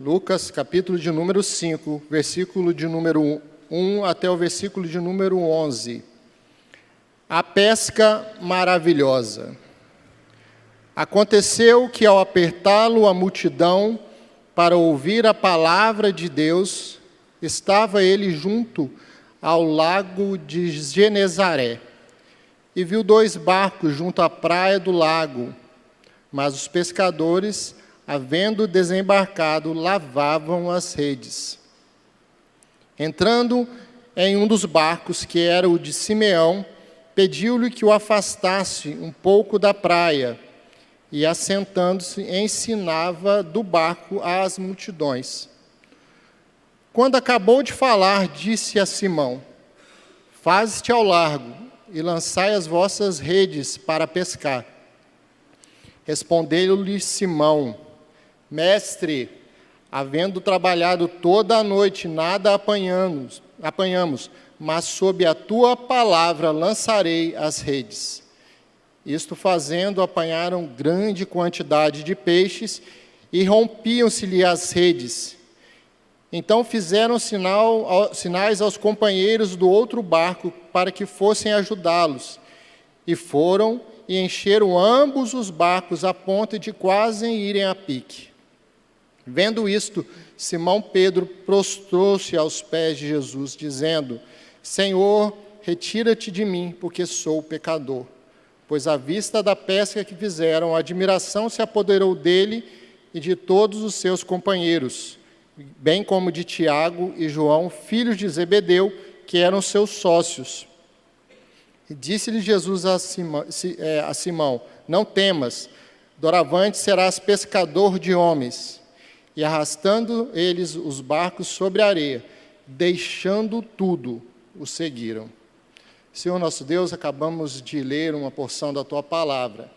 Lucas, capítulo de número 5, versículo de número 1 até o versículo de número 11. A pesca maravilhosa. Aconteceu que, ao apertá-lo a multidão para ouvir a palavra de Deus, estava ele junto ao lago de Genezaré, e viu 2 barcos junto à praia do lago, mas os pescadores, havendo desembarcado, lavavam as redes. Entrando em um dos barcos, que era o de Simeão, pediu-lhe que o afastasse um pouco da praia, e, assentando-se, ensinava do barco às multidões. Quando acabou de falar, disse a Simão: faze-te ao largo e lançai as vossas redes para pescar. Respondeu-lhe Simão: Mestre, havendo trabalhado toda a noite, nada apanhamos, mas sob a tua palavra lançarei as redes. Isto fazendo, apanharam grande quantidade de peixes e rompiam-se-lhe as redes. Então fizeram sinais aos companheiros do outro barco para que fossem ajudá-los. E foram e encheram ambos os barcos a ponto de quase irem a pique. Vendo isto, Simão Pedro prostrou-se aos pés de Jesus, dizendo: Senhor, retira-te de mim, porque sou pecador. Pois à vista da pesca que fizeram, a admiração se apoderou dele e de todos os seus companheiros, bem como de Tiago e João, filhos de Zebedeu, que eram seus sócios. E disse-lhe Jesus a Simão: Não temas, doravante serás pescador de homens. E arrastando eles os barcos sobre a areia, deixando tudo, o seguiram. Senhor nosso Deus, acabamos de ler uma porção da Tua palavra.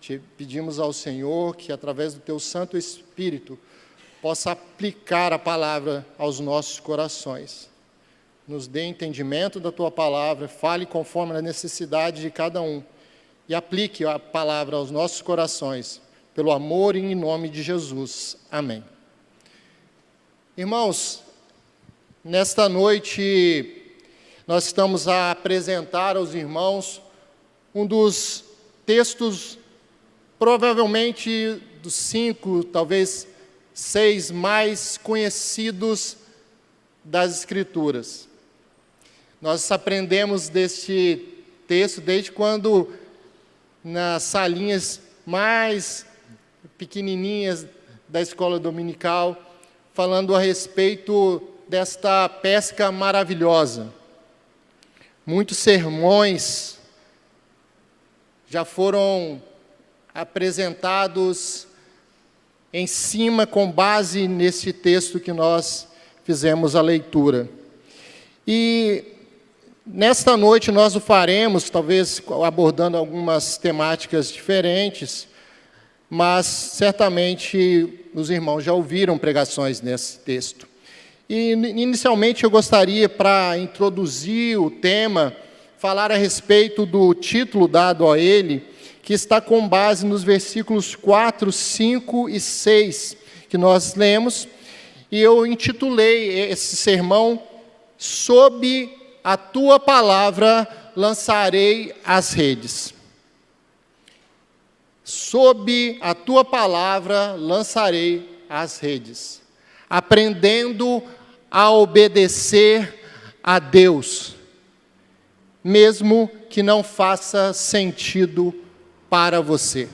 Te pedimos ao Senhor que, através do Teu Santo Espírito, possa aplicar a palavra aos nossos corações. Nos dê entendimento da Tua palavra, fale conforme a necessidade de cada um e aplique a palavra aos nossos corações, pelo amor e em nome de Jesus. Amém. Irmãos, nesta noite nós estamos a apresentar aos irmãos um dos textos, provavelmente dos 5, talvez 6 mais conhecidos das Escrituras. Nós aprendemos deste texto desde quando, nas salinhas mais pequenininhas da escola dominical, falando a respeito desta pesca maravilhosa. Muitos sermões já foram apresentados em cima, com base nesse texto que nós fizemos a leitura. E nesta noite nós o faremos, talvez abordando algumas temáticas diferentes, mas certamente os irmãos já ouviram pregações nesse texto. E inicialmente eu gostaria, para introduzir o tema, falar a respeito do título dado a ele, que está com base nos versículos 4, 5 e 6, que nós lemos, e eu intitulei esse sermão: Sob a tua palavra lançarei as redes. Sob a tua palavra lançarei as redes. Aprendendo a obedecer a Deus, mesmo que não faça sentido para você.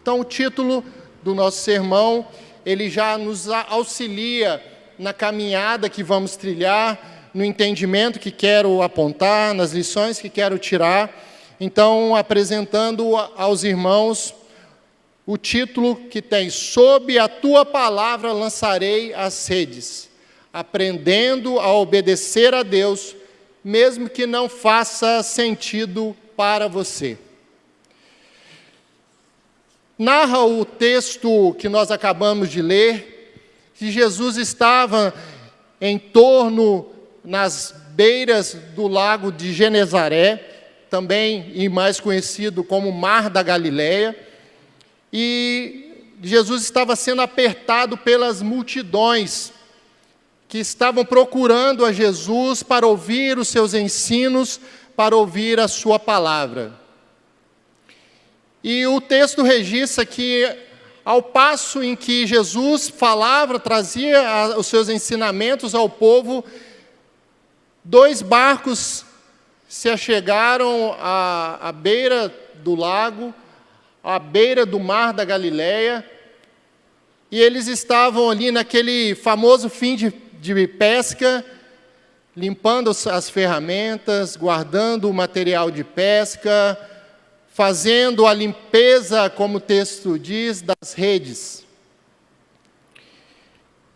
Então, o título do nosso sermão, ele já nos auxilia na caminhada que vamos trilhar, no entendimento que quero apontar, nas lições que quero tirar. Então, apresentando aos irmãos o título que tem: Sob a tua palavra lançarei as redes, aprendendo a obedecer a Deus, mesmo que não faça sentido para você. Narra o texto que nós acabamos de ler, que Jesus estava em torno, nas beiras do lago de Genezaré, também e mais conhecido como Mar da Galileia, e Jesus estava sendo apertado pelas multidões que estavam procurando a Jesus para ouvir os seus ensinos, para ouvir a sua palavra. E o texto registra que, ao passo em que Jesus falava, trazia os seus ensinamentos ao povo, 2 barcos se achegaram à beira do lago, à beira do mar da Galileia, e eles estavam ali naquele famoso fim de pesca, limpando as ferramentas, guardando o material de pesca, fazendo a limpeza, como o texto diz, das redes.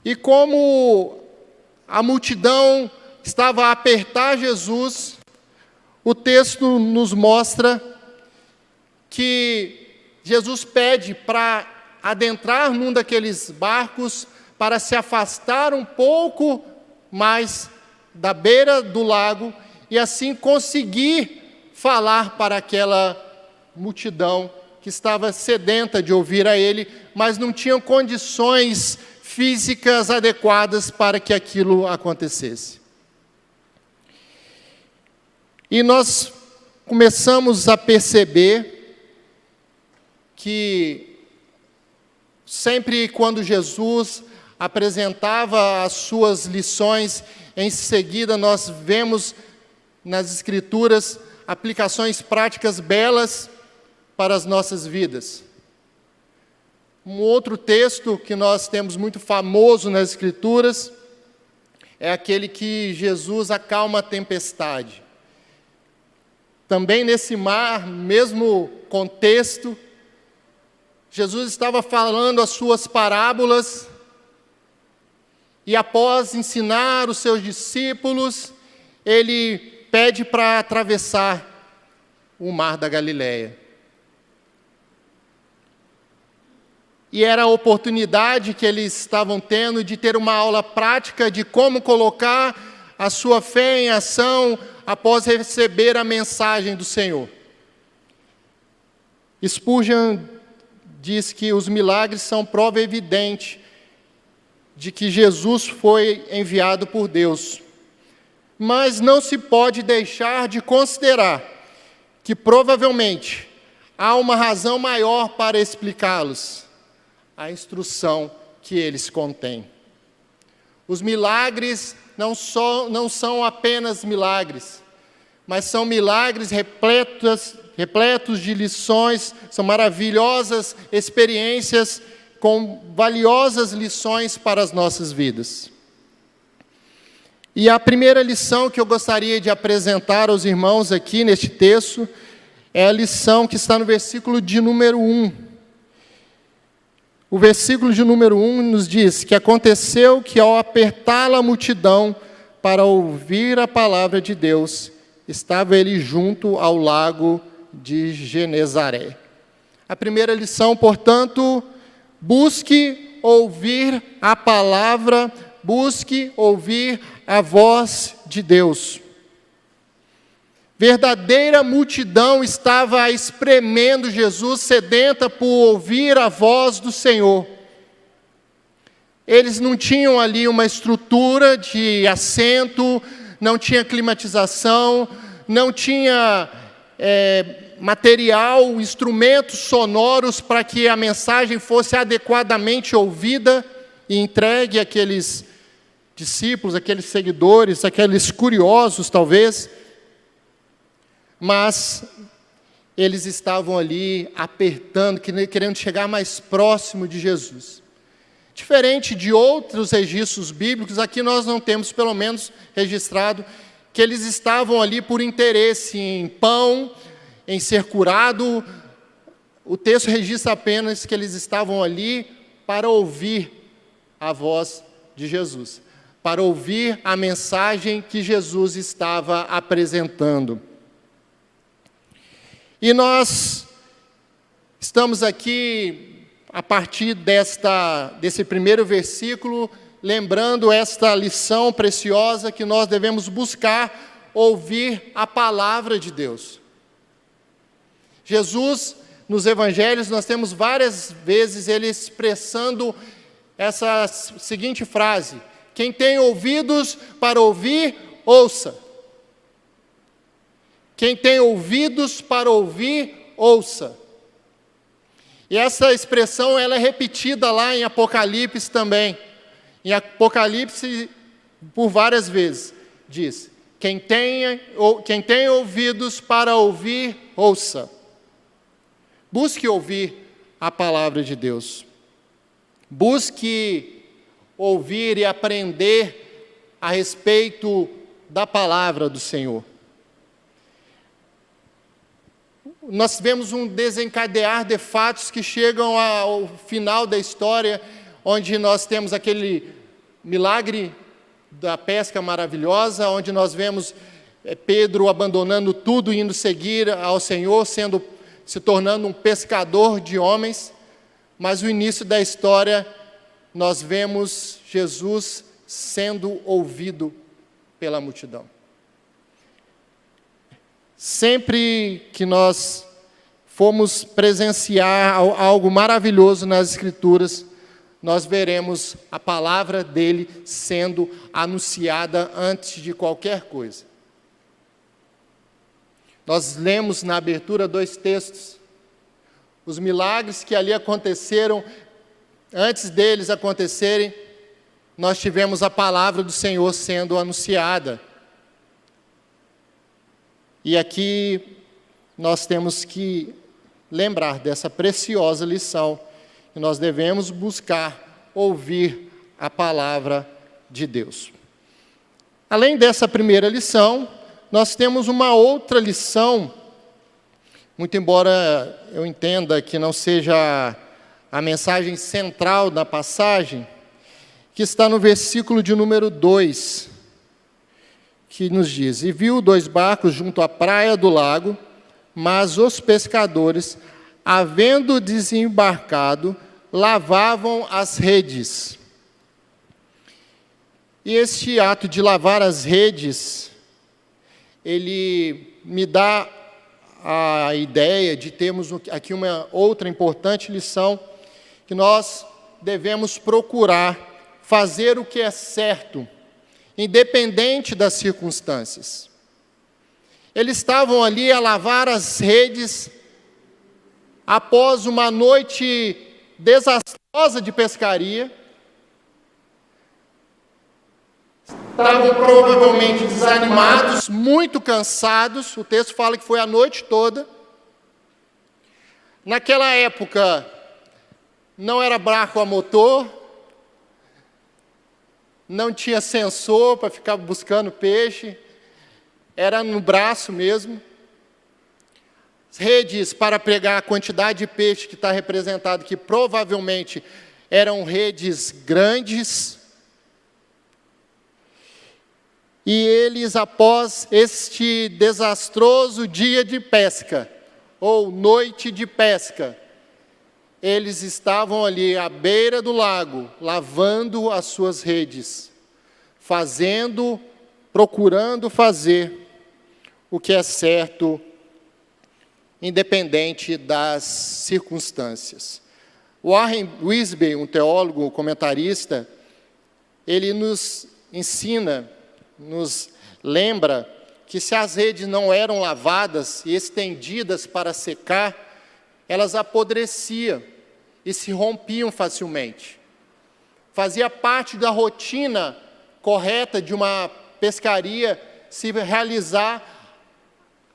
E como a multidão estava a apertar Jesus, o texto nos mostra que Jesus pede para adentrar num daqueles barcos, para se afastar um pouco mais da beira do lago e assim conseguir falar para aquela multidão que estava sedenta de ouvir a ele, mas não tinham condições físicas adequadas para que aquilo acontecesse. E nós começamos a perceber que sempre quando Jesus apresentava as suas lições, em seguida nós vemos nas Escrituras aplicações práticas belas para as nossas vidas. Um outro texto que nós temos muito famoso nas Escrituras é aquele que Jesus acalma a tempestade. Também nesse mar, mesmo contexto, Jesus estava falando as suas parábolas e após ensinar os seus discípulos, ele pede para atravessar o mar da Galileia. E era a oportunidade que eles estavam tendo de ter uma aula prática de como colocar a sua fé em ação após receber a mensagem do Senhor. Spurgeon diz que os milagres são prova evidente de que Jesus foi enviado por Deus. Mas não se pode deixar de considerar que provavelmente há uma razão maior para explicá-los: a instrução que eles contêm. Os milagres não são apenas milagres, mas são milagres repletos de lições, são maravilhosas experiências com valiosas lições para as nossas vidas. E a primeira lição que eu gostaria de apresentar aos irmãos aqui neste texto é a lição que está no versículo de número 1. O versículo de número 1 nos diz que aconteceu que ao apertá-la a multidão para ouvir a palavra de Deus, estava ele junto ao lago de Genezaré. A primeira lição, portanto, busque ouvir a palavra, busque ouvir a voz de Deus. Verdadeira multidão estava espremendo Jesus, sedenta por ouvir a voz do Senhor. Eles não tinham ali uma estrutura de assento, não tinha climatização, não tinha material, instrumentos sonoros para que a mensagem fosse adequadamente ouvida e entregue àqueles discípulos, aqueles seguidores, aqueles curiosos talvez. Mas eles estavam ali apertando, querendo chegar mais próximo de Jesus. Diferente de outros registros bíblicos, aqui nós não temos, pelo menos, registrado que eles estavam ali por interesse em pão, em ser curado. O texto registra apenas que eles estavam ali para ouvir a voz de Jesus, para ouvir a mensagem que Jesus estava apresentando. E nós estamos aqui, a partir desse primeiro versículo, lembrando esta lição preciosa que nós devemos buscar ouvir a palavra de Deus. Jesus nos evangelhos, nós temos várias vezes ele expressando essa seguinte frase: quem tem ouvidos para ouvir, ouça. Quem tem ouvidos para ouvir, ouça. E essa expressão ela é repetida lá em Apocalipse também. Em Apocalipse, por várias vezes, diz: quem tem ouvidos para ouvir, ouça. Busque ouvir a palavra de Deus. Busque ouvir e aprender a respeito da palavra do Senhor. Nós vemos um desencadear de fatos que chegam ao final da história, onde nós temos aquele milagre da pesca maravilhosa, onde nós vemos Pedro abandonando tudo e indo seguir ao Senhor, se tornando um pescador de homens. Mas o início da história, nós vemos Jesus sendo ouvido pela multidão. Sempre que nós formos presenciar algo maravilhoso nas Escrituras, nós veremos a palavra dele sendo anunciada antes de qualquer coisa. Nós lemos na abertura 2 textos. Os milagres que ali aconteceram, antes deles acontecerem, nós tivemos a palavra do Senhor sendo anunciada. E aqui nós temos que lembrar dessa preciosa lição, que nós devemos buscar ouvir a palavra de Deus. Além dessa primeira lição, nós temos uma outra lição, muito embora eu entenda que não seja a mensagem central da passagem, que está no versículo de número 2, que nos diz: e viu 2 barcos junto à praia do lago, mas os pescadores, havendo desembarcado, lavavam as redes. E este ato de lavar as redes, ele me dá a ideia de termos aqui uma outra importante lição, que nós devemos procurar fazer o que é certo, independente das circunstâncias. Eles estavam ali a lavar as redes após uma noite desastrosa de pescaria. Estavam provavelmente desanimados, muito cansados. O texto fala que foi a noite toda. Naquela época, não era barco a motor, não tinha sensor para ficar buscando peixe, era no braço mesmo. Redes para pegar a quantidade de peixe que está representado, que provavelmente eram redes grandes. E eles, após este desastroso dia de pesca, ou noite de pesca, eles estavam ali à beira do lago, lavando as suas redes, procurando fazer o que é certo, independente das circunstâncias. Warren Wiersbe, um teólogo, um comentarista, ele nos ensina, nos lembra que se as redes não eram lavadas e estendidas para secar, elas apodreciam e se rompiam facilmente. Fazia parte da rotina correta de uma pescaria se realizar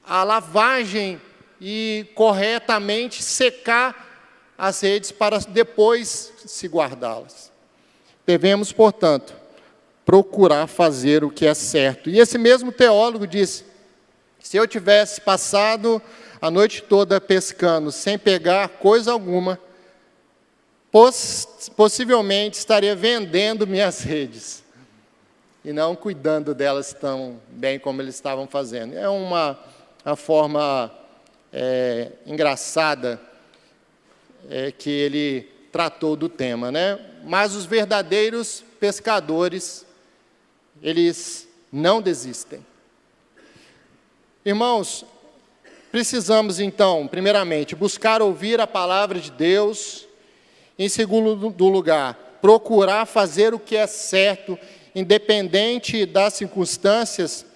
a lavagem e corretamente secar as redes para depois se guardá-las. Devemos, portanto, procurar fazer o que é certo. E esse mesmo teólogo disse: se eu tivesse passado a noite toda pescando sem pegar coisa alguma, possivelmente estaria vendendo minhas redes e não cuidando delas tão bem como eles estavam fazendo. É uma forma engraçada que ele tratou do tema, né? Mas os verdadeiros pescadores, eles não desistem. Irmãos, precisamos, então, primeiramente, buscar ouvir a palavra de Deus. Em segundo lugar, procurar fazer o que é certo, independente das circunstâncias.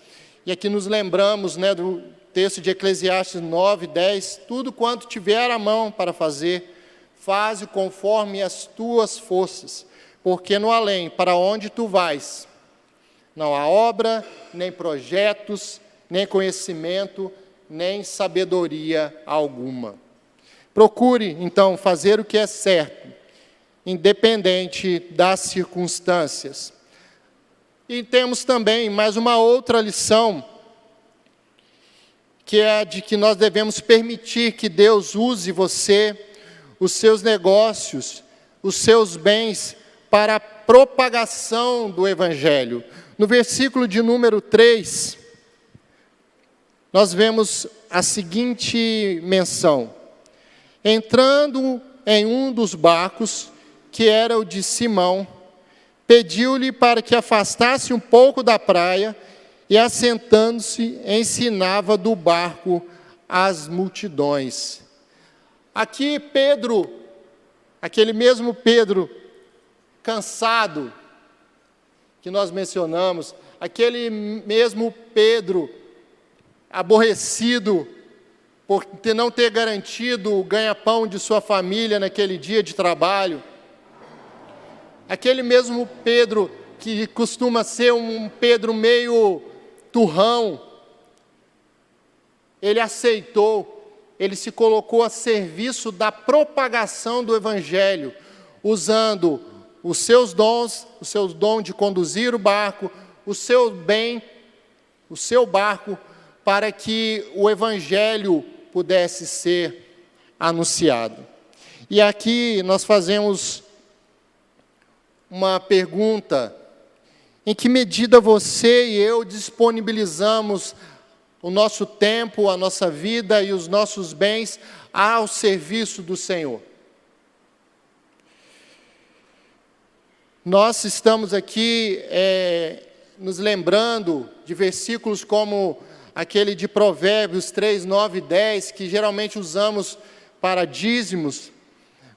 E aqui nos lembramos, do texto de Eclesiastes 9:10, tudo quanto tiver à mão para fazer, faze conforme as tuas forças, porque no além, para onde tu vais, não há obra, nem projetos, nem conhecimento, nem sabedoria alguma. Procure, então, fazer o que é certo, independente das circunstâncias. E temos também mais uma outra lição, que é a de que nós devemos permitir que Deus use você, os seus negócios, os seus bens, para a propagação do Evangelho. No versículo de número 3, nós vemos a seguinte menção: entrando em um dos barcos, que era o de Simão, pediu-lhe para que afastasse um pouco da praia, e assentando-se, ensinava do barco as multidões. Aqui Pedro, aquele mesmo Pedro, cansado, que nós mencionamos, aquele mesmo Pedro, aborrecido por não ter garantido o ganha-pão de sua família naquele dia de trabalho, aquele mesmo Pedro que costuma ser um Pedro meio turrão, ele aceitou, ele se colocou a serviço da propagação do Evangelho, usando os seus dons, o seu dom de conduzir o barco, o seu bem, o seu barco, para que o Evangelho pudesse ser anunciado. E aqui nós fazemos uma pergunta: em que medida você e eu disponibilizamos o nosso tempo, a nossa vida e os nossos bens ao serviço do Senhor? Nós estamos aqui nos lembrando de versículos como aquele de Provérbios 3, 9 e 10, que geralmente usamos para dízimos,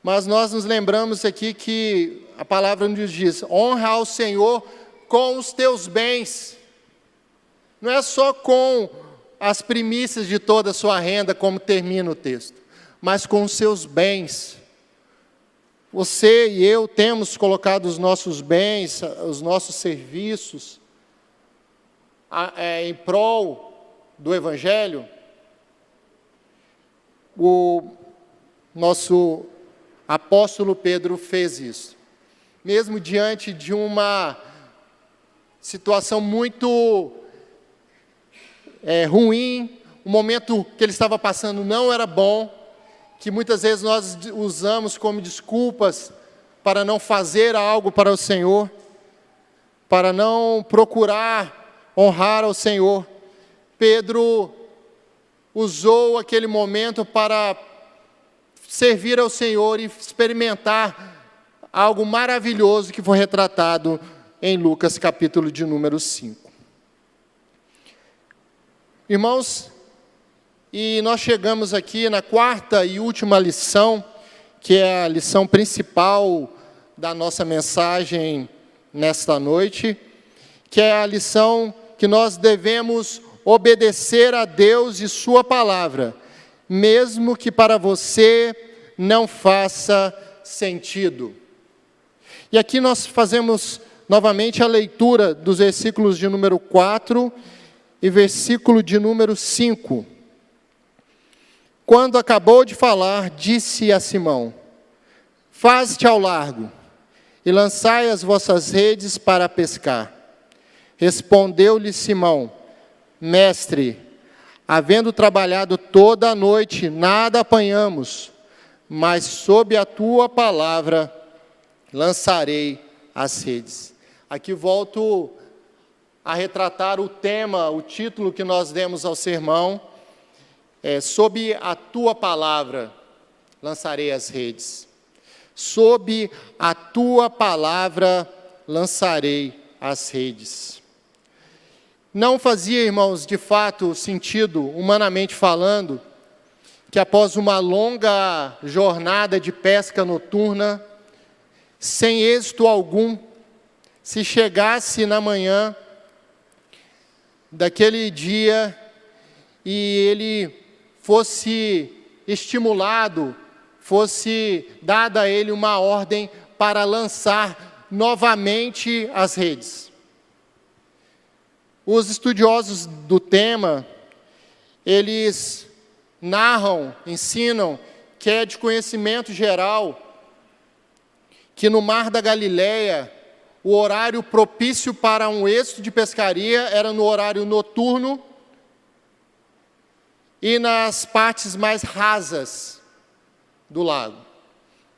mas nós nos lembramos aqui que a palavra nos diz: honra ao Senhor com os teus bens. Não é só com as primícias de toda a sua renda, como termina o texto, mas com os seus bens. Você e eu temos colocado os nossos bens, os nossos serviços, em prol do Evangelho. O nosso apóstolo Pedro fez isso. Mesmo diante de uma situação muito ruim, o momento que ele estava passando não era bom, que muitas vezes nós usamos como desculpas para não fazer algo para o Senhor, para não procurar honrar ao Senhor. Pedro usou aquele momento para servir ao Senhor e experimentar algo maravilhoso que foi retratado em Lucas capítulo de número 5. Irmãos, e nós chegamos aqui na quarta e última lição, que é a lição principal da nossa mensagem nesta noite, que é a lição que nós devemos obedecer a Deus e sua palavra, mesmo que para você não faça sentido. E aqui nós fazemos novamente a leitura dos versículos de número 4 e versículo de número 5. Quando acabou de falar, disse a Simão: faze-te ao largo e lançai as vossas redes para pescar. Respondeu-lhe Simão: mestre, havendo trabalhado toda a noite, nada apanhamos, mas sob a tua palavra lançarei as redes. Aqui volto a retratar o tema, o título que nós demos ao sermão, sob a tua palavra lançarei as redes. Sob a tua palavra lançarei as redes. Não fazia, irmãos, de fato sentido, humanamente falando, que após uma longa jornada de pesca noturna, sem êxito algum, se chegasse na manhã daquele dia e ele fosse estimulado, fosse dada a ele uma ordem para lançar novamente as redes. Os estudiosos do tema, eles narram, ensinam, que é de conhecimento geral, que no Mar da Galileia, o horário propício para um êxito de pescaria era no horário noturno e nas partes mais rasas do lago.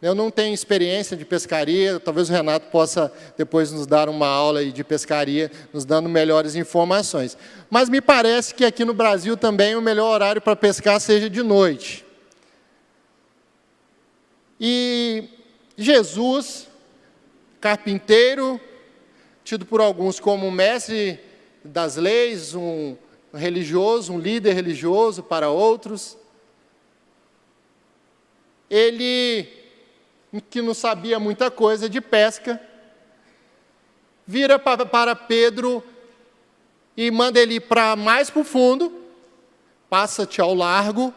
Eu não tenho experiência de pescaria, talvez o Renato possa depois nos dar uma aula de pescaria, nos dando melhores informações. Mas me parece que aqui no Brasil também o melhor horário para pescar seja de noite. E Jesus, carpinteiro, tido por alguns como um mestre das leis, um religioso, um líder religioso para outros, ele, que não sabia muita coisa de pesca, vira para Pedro e manda ele ir mais para o fundo, passa-te ao largo,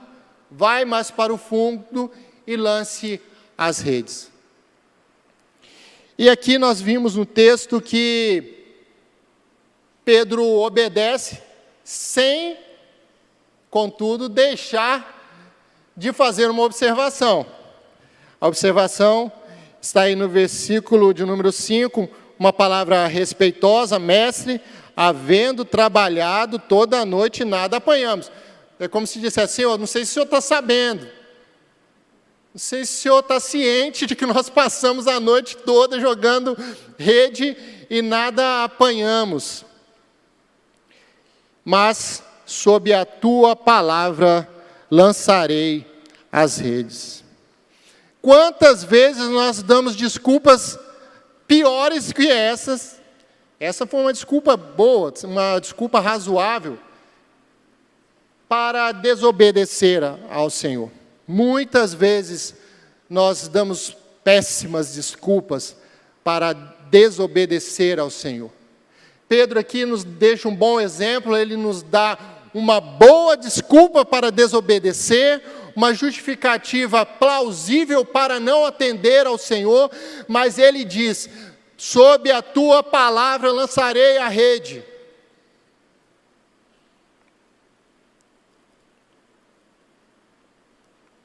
vai mais para o fundo e lance as redes. E aqui nós vimos no texto que Pedro obedece, sem, contudo, deixar de fazer uma observação. A observação está aí no versículo de número 5, uma palavra respeitosa: mestre, havendo trabalhado toda a noite, nada apanhamos. É como se dissesse: Senhor, não sei se o senhor está sabendo, não sei se o senhor está ciente de que nós passamos a noite toda jogando rede e nada apanhamos. Mas, sob a tua palavra, lançarei as redes. Quantas vezes nós damos desculpas piores que essas? Essa foi uma desculpa boa, uma desculpa razoável para desobedecer ao Senhor. Muitas vezes nós damos péssimas desculpas para desobedecer ao Senhor. Pedro aqui nos deixa um bom exemplo, ele nos dá uma boa desculpa para desobedecer, uma justificativa plausível para não atender ao Senhor, mas ele diz: sob a tua palavra lançarei a rede.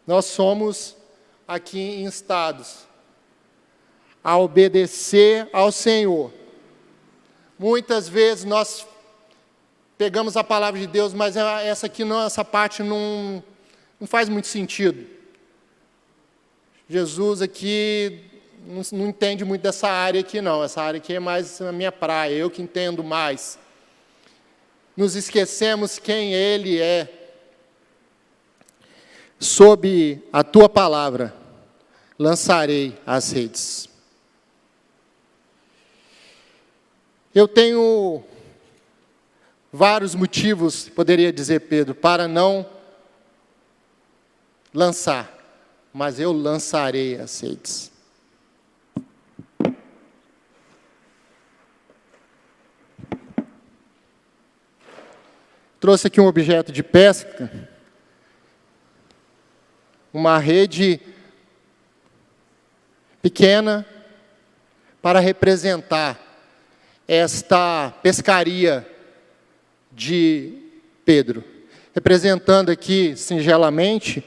Nós somos aqui instados a obedecer ao Senhor. Muitas vezes nós pegamos a palavra de Deus, mas essa parte não faz muito sentido. Jesus aqui não entende muito dessa área aqui não, essa área aqui é mais a minha praia, eu que entendo mais. Nos esquecemos quem Ele é. Sob a tua palavra, lançarei as redes. Eu tenho vários motivos, poderia dizer Pedro, para não lançar, mas eu lançarei as redes. Trouxe aqui um objeto de pesca, uma rede pequena para representar esta pescaria de Pedro, representando aqui singelamente,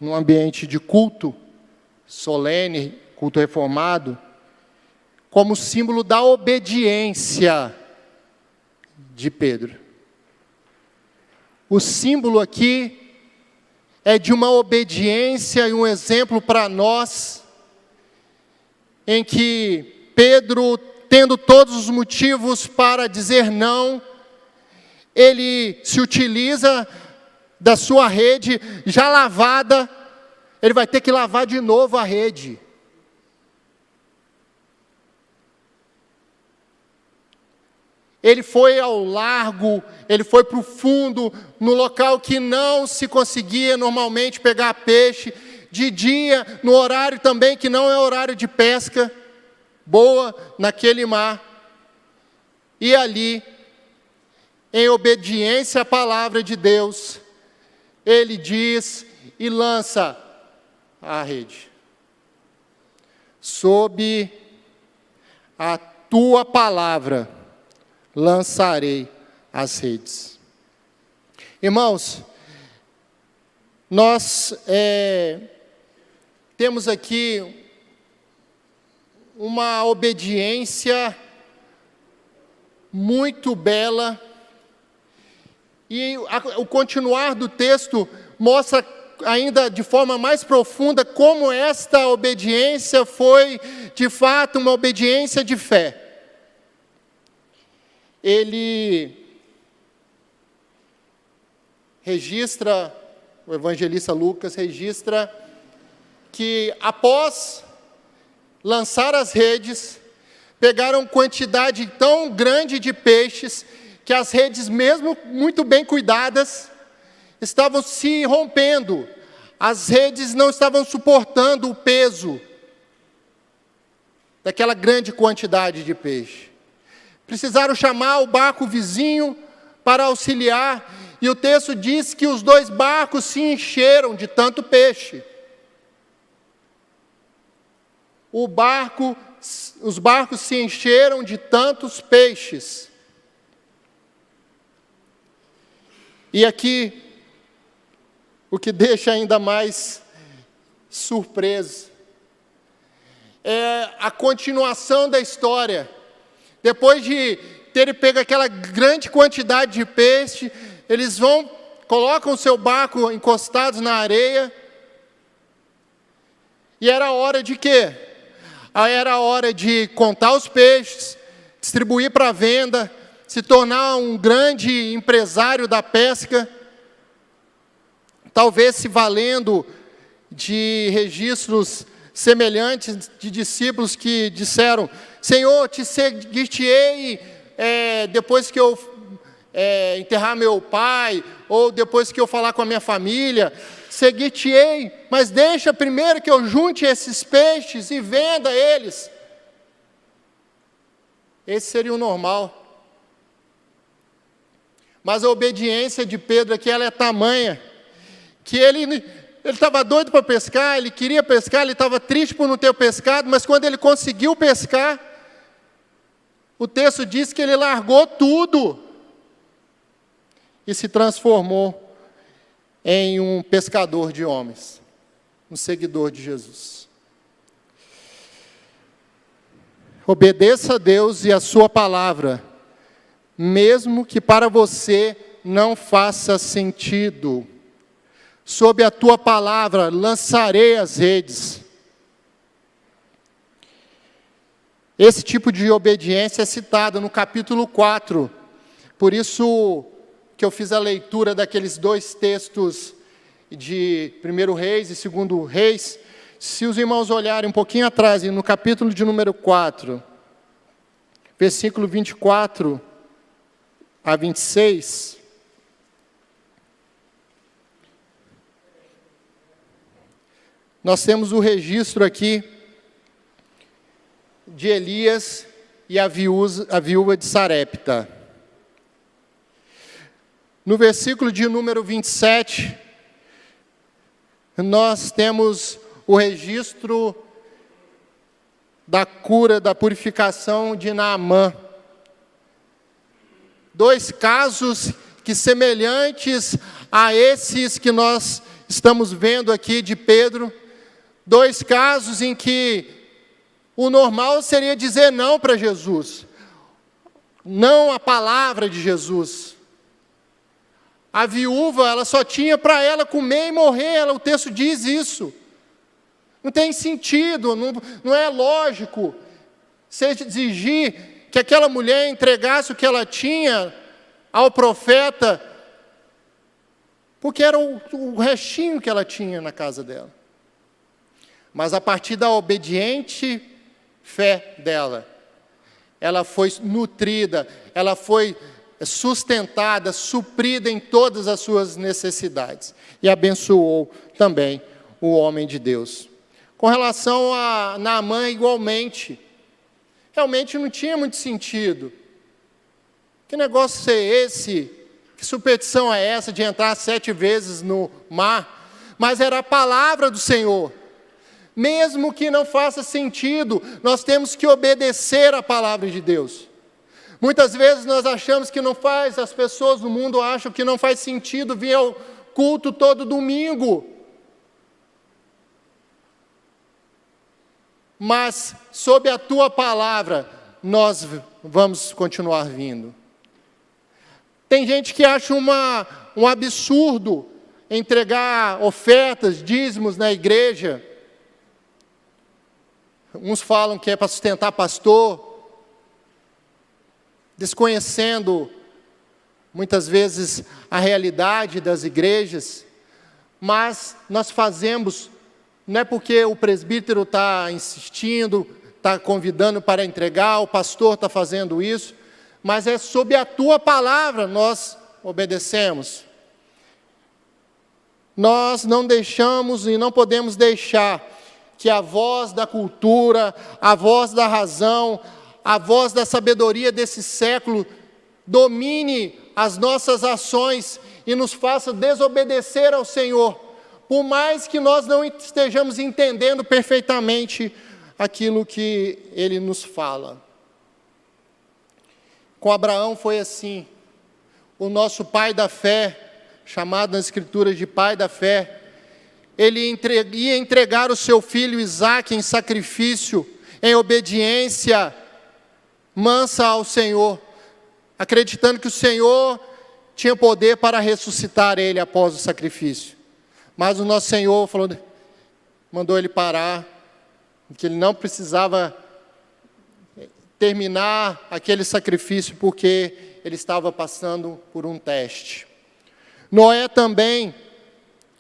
num ambiente de culto solene, culto reformado, como símbolo da obediência de Pedro. O símbolo aqui é de uma obediência e um exemplo para nós, em que Pedro, tendo todos os motivos para dizer não, ele se utiliza da sua rede já lavada, ele vai ter que lavar de novo a rede. ele foi ao largo, ele foi para o fundo, no local que não se conseguia normalmente pegar peixe, de dia, no horário também que não é horário de pesca boa naquele mar. E ali, em obediência à palavra de Deus, ele diz e lança a rede. Sob a tua palavra lançarei as redes. Irmãos, nós temos aqui uma obediência muito bela, e o continuar do texto mostra ainda de forma mais profunda como esta obediência foi, de fato, uma obediência de fé. Ele registra, o evangelista Lucas registra, que após lançar as redes, pegaram quantidade tão grande de peixes, que as redes, mesmo muito bem cuidadas, estavam se rompendo. As redes não estavam suportando o peso daquela grande quantidade de peixe. Precisaram chamar o barco vizinho para auxiliar, e o texto diz que os 2 barcos se encheram de tanto peixe. Os barcos se encheram de tantos peixes. E aqui, o que deixa ainda mais surpreso é a continuação da história. Depois de terem pego aquela grande quantidade de peixe, eles colocam o seu barco encostados na areia. E era hora de quê? Era hora de contar os peixes, distribuir para venda, se tornar um grande empresário da pesca, talvez se valendo de registros semelhantes de discípulos que disseram: Senhor, te seguir-te-ei depois que eu enterrar meu pai, ou depois que eu falar com a minha família, seguir-te-ei, mas deixa primeiro que eu junte esses peixes e venda eles. Esse seria o normal. Mas a obediência de Pedro aqui, ela é tamanha, que ele estava doido para pescar, ele queria pescar, ele estava triste por não ter pescado, mas quando ele conseguiu pescar, o texto diz que ele largou tudo e se transformou em um pescador de homens, um seguidor de Jesus. Obedeça a Deus e a sua palavra, mesmo que para você não faça sentido. Sob a tua palavra lançarei as redes. Esse tipo de obediência é citado no capítulo 4. Por isso que eu fiz a leitura daqueles 2 textos de 1 Reis e 2 Reis. Se os irmãos olharem um pouquinho atrás, no capítulo de número 4, versículo 24 a 26, nós temos o registro aqui de Elias e a viúva de Sarepta. No versículo de número 27, nós temos o registro da cura, da purificação de Naamã. 2 casos que, semelhantes a esses que nós estamos vendo aqui de Pedro, 2 casos em que o normal seria dizer não para Jesus, não à palavra de Jesus. A viúva, ela só tinha para ela comer e morrer, o texto diz isso. Não tem sentido, não é lógico você exigir que aquela mulher entregasse o que ela tinha ao profeta, porque era o restinho que ela tinha na casa dela. Mas a partir da obediente fé dela, ela foi nutrida, ela foi sustentada, suprida em todas as suas necessidades. E abençoou também o homem de Deus. Com relação a Naamã, igualmente, realmente não tinha muito sentido. Que negócio é esse? Que superstição é essa de entrar 7 vezes no mar? Mas era a palavra do Senhor. Mesmo que não faça sentido, nós temos que obedecer à palavra de Deus. Muitas vezes nós achamos que não faz, as pessoas no mundo acham que não faz sentido vir ao culto todo domingo. Mas, sob a tua palavra, nós vamos continuar vindo. Tem gente que acha um absurdo entregar ofertas, dízimos na igreja. Uns falam que é para sustentar pastor, desconhecendo muitas vezes a realidade das igrejas, mas nós fazemos, não é porque o presbítero está insistindo, está convidando para entregar, o pastor está fazendo isso, mas é sob a tua palavra nós obedecemos. Nós não deixamos e não podemos deixar que a voz da cultura, a voz da razão, a voz da sabedoria desse século domine as nossas ações e nos faça desobedecer ao Senhor, por mais que nós não estejamos entendendo perfeitamente aquilo que Ele nos fala. Com Abraão foi assim. O nosso pai da fé, chamado nas Escrituras de pai da fé, ele ia entregar o seu filho Isaque em sacrifício, em obediência mansa ao Senhor, acreditando que o Senhor tinha poder para ressuscitar ele após o sacrifício. Mas o nosso Senhor mandou ele parar, que ele não precisava terminar aquele sacrifício, porque ele estava passando por um teste. Noé também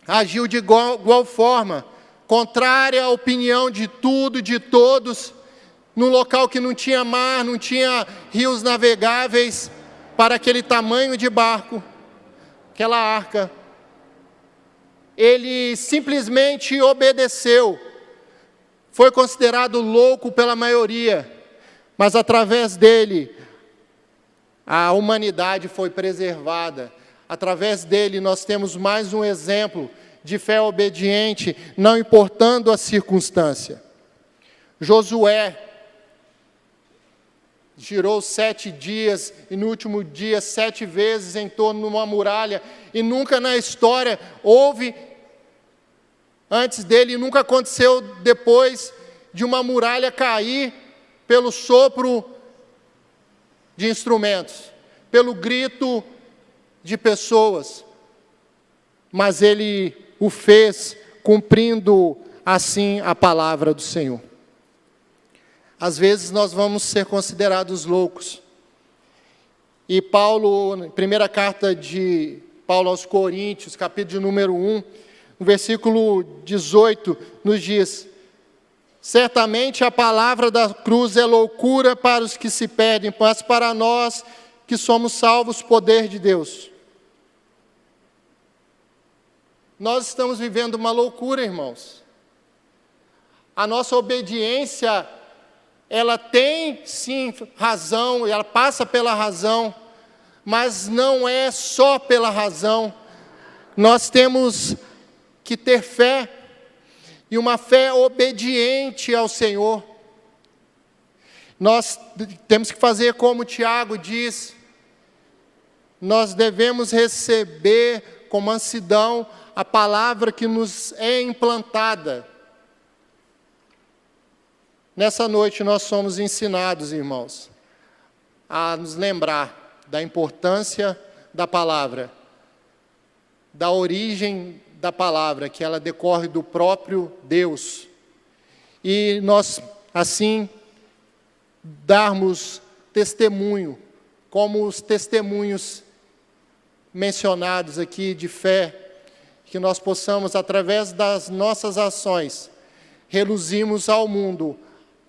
agiu de igual forma, contrária à opinião de tudo, de todos, num local que não tinha mar, não tinha rios navegáveis para aquele tamanho de barco, aquela arca. Ele simplesmente obedeceu, foi considerado louco pela maioria, mas através dele, a humanidade foi preservada. Através dele nós temos mais um exemplo de fé obediente, não importando a circunstância. Josué girou 7 dias, e no último dia 7 vezes em torno de uma muralha, e nunca na história houve, antes dele, nunca aconteceu depois de uma muralha cair pelo sopro de instrumentos, pelo grito de pessoas, mas ele o fez cumprindo assim a palavra do Senhor. Às vezes nós vamos ser considerados loucos. E Paulo, na primeira carta de Paulo aos Coríntios, capítulo número 1, no versículo 18, nos diz: certamente a palavra da cruz é loucura para os que se perdem, mas para nós que somos salvos, poder de Deus. Nós estamos vivendo uma loucura, irmãos. A nossa obediência, ela tem sim razão, ela passa pela razão, mas não é só pela razão. Nós temos que ter fé, e uma fé obediente ao Senhor. Nós temos que fazer como Tiago diz, nós devemos receber com mansidão a palavra que nos é implantada. Nessa noite nós somos ensinados, irmãos, a nos lembrar da importância da palavra, da origem da palavra, que ela decorre do próprio Deus. E nós, assim, darmos testemunho, como os testemunhos mencionados aqui de fé, que nós possamos, através das nossas ações, reluzirmos ao mundo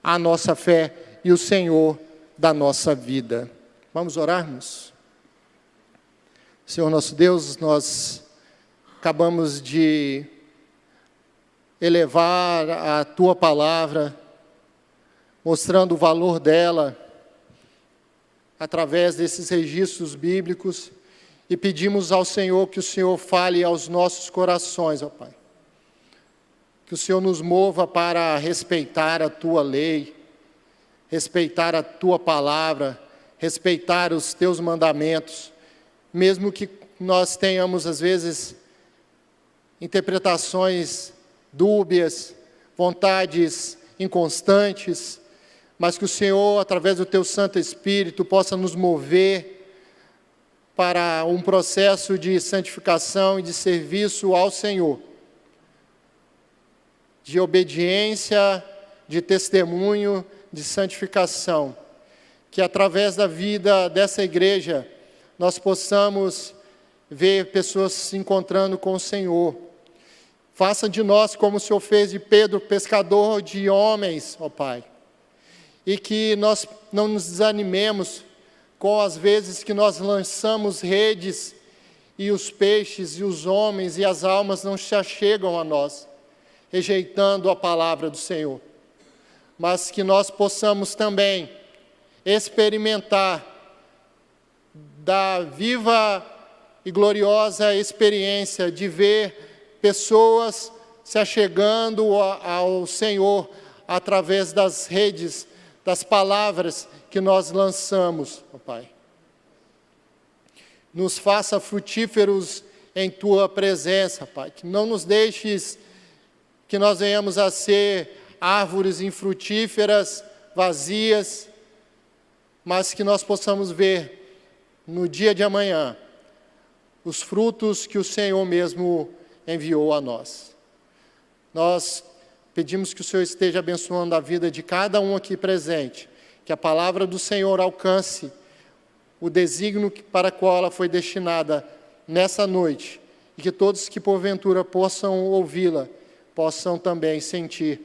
a nossa fé, e o Senhor da nossa vida. Vamos orarmos? Senhor nosso Deus, nós acabamos de elevar a Tua palavra, mostrando o valor dela, através desses registros bíblicos, e pedimos ao Senhor que o Senhor fale aos nossos corações, ó Pai. Que o Senhor nos mova para respeitar a Tua lei, respeitar a Tua palavra, respeitar os Teus mandamentos, mesmo que nós tenhamos, às vezes, interpretações dúbias, vontades inconstantes, mas que o Senhor, através do Teu Santo Espírito, possa nos mover para um processo de santificação e de serviço ao Senhor, de obediência, de testemunho, de santificação, que através da vida dessa igreja nós possamos ver pessoas se encontrando com o Senhor. Faça de nós como o Senhor fez de Pedro, pescador de homens, ó Pai, e que nós não nos desanimemos com as vezes que nós lançamos redes e os peixes e os homens e as almas não se achegam a nós, rejeitando a palavra do Senhor. Mas que nós possamos também experimentar da viva e gloriosa experiência de ver pessoas se achegando ao Senhor através das redes, das palavras que nós lançamos, ó Pai. Nos faça frutíferos em Tua presença, Pai. Que não nos deixes que nós venhamos a ser árvores infrutíferas, vazias, mas que nós possamos ver no dia de amanhã os frutos que o Senhor mesmo enviou a nós. Nós pedimos que o Senhor esteja abençoando a vida de cada um aqui presente, que a palavra do Senhor alcance o desígnio para o qual ela foi destinada nessa noite, e que todos que porventura possam ouvi-la, possam também sentir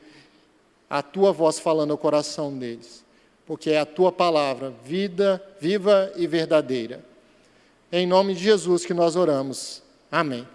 a Tua voz falando ao coração deles, porque é a Tua palavra, vida, viva e verdadeira. Em nome de Jesus que nós oramos. Amém.